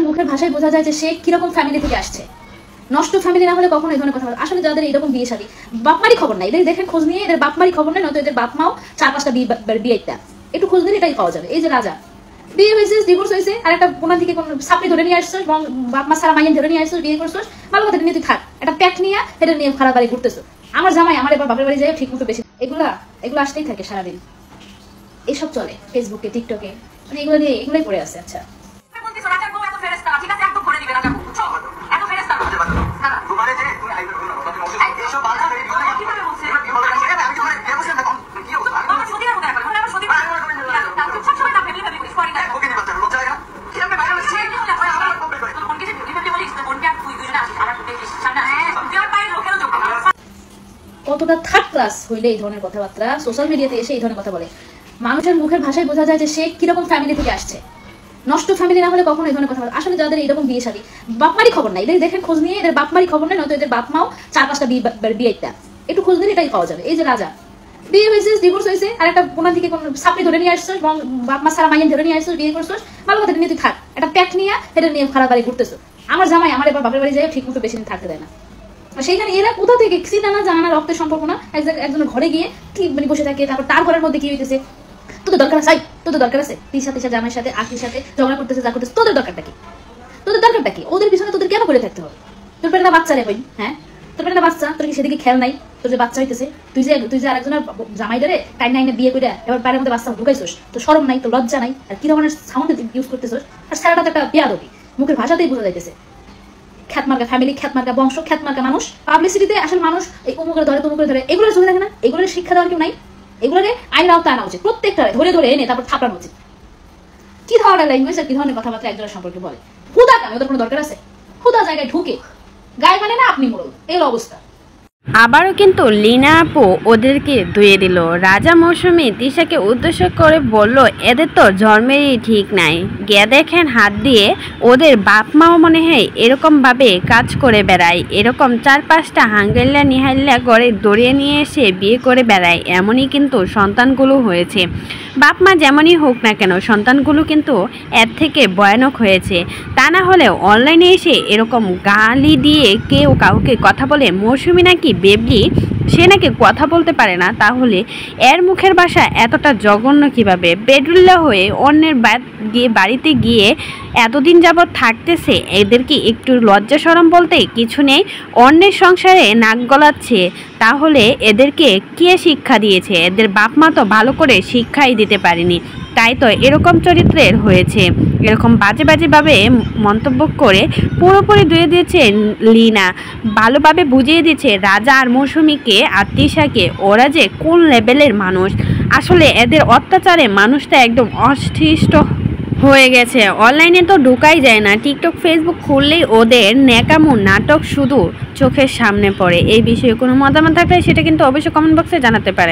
মুখের ভাষায় বোঝা যায় যে সে কিরকম ফ্যামিলি থেকে আসছে। নষ্ট ফ্যামিলি না হলে কখনো এই ধরনের কথা বলে। আসলে যাদের এরকম বিয়ে শাদী বাপমারই খবর নাই, এদের দেখেন খোঁজ নিয়ে এদের বাপমারই খবর নেই, নয়তো এদের বাপ মাও 4-5টা বিয়ে একটু খোঁজ দিলে এটাই পাওয়া যাবে। এই যে রাজা বিয়ে হয়েছে, ডিভোর্স হয়েছে, আর একটা কোনা থেকে কোন সাপড়ি ধরে নিয়ে আসছো, বাপ মা সারা মাইন ধরে নিয়ে আসছো, বিয়ে করছো, ভালো কথা নিয়ে তুই থাক, একটা প্যাক নিয়ে এটা নিয়ে খারাপ বাড়ি ঘুরতেছো। আমার জামাই আমার এবার বাপের বাড়ি যায় ঠিক মতো বেশি। এগুলো আসতেই থাকে সারাদিন, এইসব চলে ফেসবুকে টিকটকে, মানে এগুলোই পড়ে আছে। আচ্ছা কতটা থার্ড ক্লাস হইলে এই ধরনের কথাবার্তা সোশ্যাল মিডিয়াতে এসে এই ধরনের কথা বলে। মানুষের মুখের ভাষায় বোঝা যায় যে সে কিরকম ফ্যামিলি থেকে আসছে। নষ্ট ফ্যামিলি না হলে কখনো এই ধরনের কথা বলে। আসলে যাদের এরকম বিয়ে শাদী বাপমারই খবর নাই, এদের দেখেন খোঁজ নিয়ে এদের বাপমারই খবর নেই, নয়তো এদের বাপ মাও 4-5টা বিয়ে একটু খোঁজ দিলে এটাই পাওয়া যাবে। এই যে রাজা বিয়ে হয়েছে, ডিভোর্স হয়েছে, আর একটা কোনা থেকে কোন সাপড়ি ধরে নিয়ে আসছো, বাপ মা সারা মাইন ধরে নিয়ে আসছো, বিয়ে করছো, ভালো কথা নিয়ে তুই থাক, একটা প্যাক নিয়ে এটা নিয়ে খারাপ বাড়ি ঘুরতেছো। আমার জামাই আমার এবার বাপের বাড়ি যায় ঠিক মতো বেশি দিন থাকতে দেয় না। সেইখানে এরা কোথা থেকে চিনা না জানা না রক্তের সম্পর্ক না, একজনের ঘরে গিয়ে কি মানে বসে থাকে, তারপর তার ঘরের মধ্যে কি হইতেছে, তোদের দরকার আছে, তোদের দরকার আছে, তিশা জামাইয়ের সাথে আখির সাথে ঝগড়া করতেছে, যা করতেছে, তোদের দরকারটা কি? ওদের পিছনে তোদের কেন করে থাকতে হবে? তোর পেটে একটা বাচ্চা রে ভাই, হ্যাঁ তোর পেটে একটা বাচ্চা, তোর কি সেদিকে খেয়াল নাই? তোর যে বাচ্চা হইতেছে, তুই যে আরেকজনের জামাই ধরে টাইম নাইনে বিয়ে করে এবার বাইরের মধ্যে বাচ্চা ঢুকাইছোস, তো শরম নাই, তো লজ্জা নাই, আর কি ধরনের সাউন্ড ইউজ করতেছোস? আর সারাটা তো একটা বেয়াদবি, মুখের ভাষাতেই বোঝা যাইতেছে। খ্যাতমার্কা ফ্যামিলি, খ্যাতমার্কা বংশ, খ্যাতমার্কা মানুষ, পাবলিসিটিতে আসলে মানুষ এই অমুকের ধরে তমুকের ধরে, এগুলো চলে থাকে না? এগুলোর শিক্ষা দেওয়ার কেউ নাই? এগুলোরে আইন আওতা আনা উচিত, প্রত্যেকটা ধরে এনে তারপর থাপড়ানো উচিত। কি ধরনের ল্যাঙ্গুয়েজ আর কি ধরনের কথাবার্তা একজনের সম্পর্কে বলে, হুদা কেন? ওদের কোনো দরকার আছে? হুদা জায়গায় ঢুকে গায়ে মানে না আপনি মোড়ল, এই অবস্থা। আবারও কিন্তু লীনা আপু ওদেরকে ধুয়ে দিল। রাজা মৌসুমী তিশাকে উদ্দেশ্য করে বলল, এদের তো জন্মেরই ঠিক নাই, গিয়ে দেখেন হাত দিয়ে ওদের বাপ মাও মনে হয় এরকমভাবে কাজ করে বেড়ায়, এরকম 4-5টা হাঙ্গেল্লা নিহাল্লা করে দড়িয়ে নিয়ে এসে বিয়ে করে বেড়ায়। এমনই কিন্তু সন্তানগুলো হয়েছে। বাপ মা যেমনই হোক না কেন, সন্তানগুলো কিন্তু এর থেকে ভয়ানক হয়েছে। তা না হলে অনলাইনে এসে এরকম গালি দিয়ে কেউ কাউকে কথা বলে, মৌসুমী নাকি বেবলি, সে নাকি কথা বলতে পারে না, তাহলে এর মুখের ভাষা এতটা জঘন্য কিভাবে? বেডুল্লা হয়ে অন্যের বাড়িতে গিয়ে এতদিন যাবৎ থাকতেছে, এদের কি একটু লজ্জা শরম বলতে কিছু নেই? অন্যের সংসারে নাক গলাচ্ছে, তাহলে এদেরকে কে শিক্ষা দিয়েছে? এদের বাপ মা তো ভালো করে শিক্ষাই দিতে পারেনি, তাই তো এরকম চরিত্রের হয়েছে। এরকম বাজেভাবে মন্তব্য করে পুরোপুরি ধুয়ে দিয়েছে লীনা, ভালোভাবে বুঝিয়ে দিচ্ছে রাজা আর মৌসুমীকে আর তিশাকে ওরা যে কোন লেভেলের মানুষ। আসলে এদের অত্যাচারে মানুষটা একদম অস্থিষ্ট হয়ে গেছে। অনলাইনে তো ঢোকাই যায় না, টিকটক ফেসবুক খুললেই ওদের ন্যাকামো নাটক শুধু চোখের সামনে পড়ে। এই বিষয়ে কোনো মতামত থাকলে সেটা কিন্তু অবশ্যই কমেন্ট বক্সে জানাতে পারেন।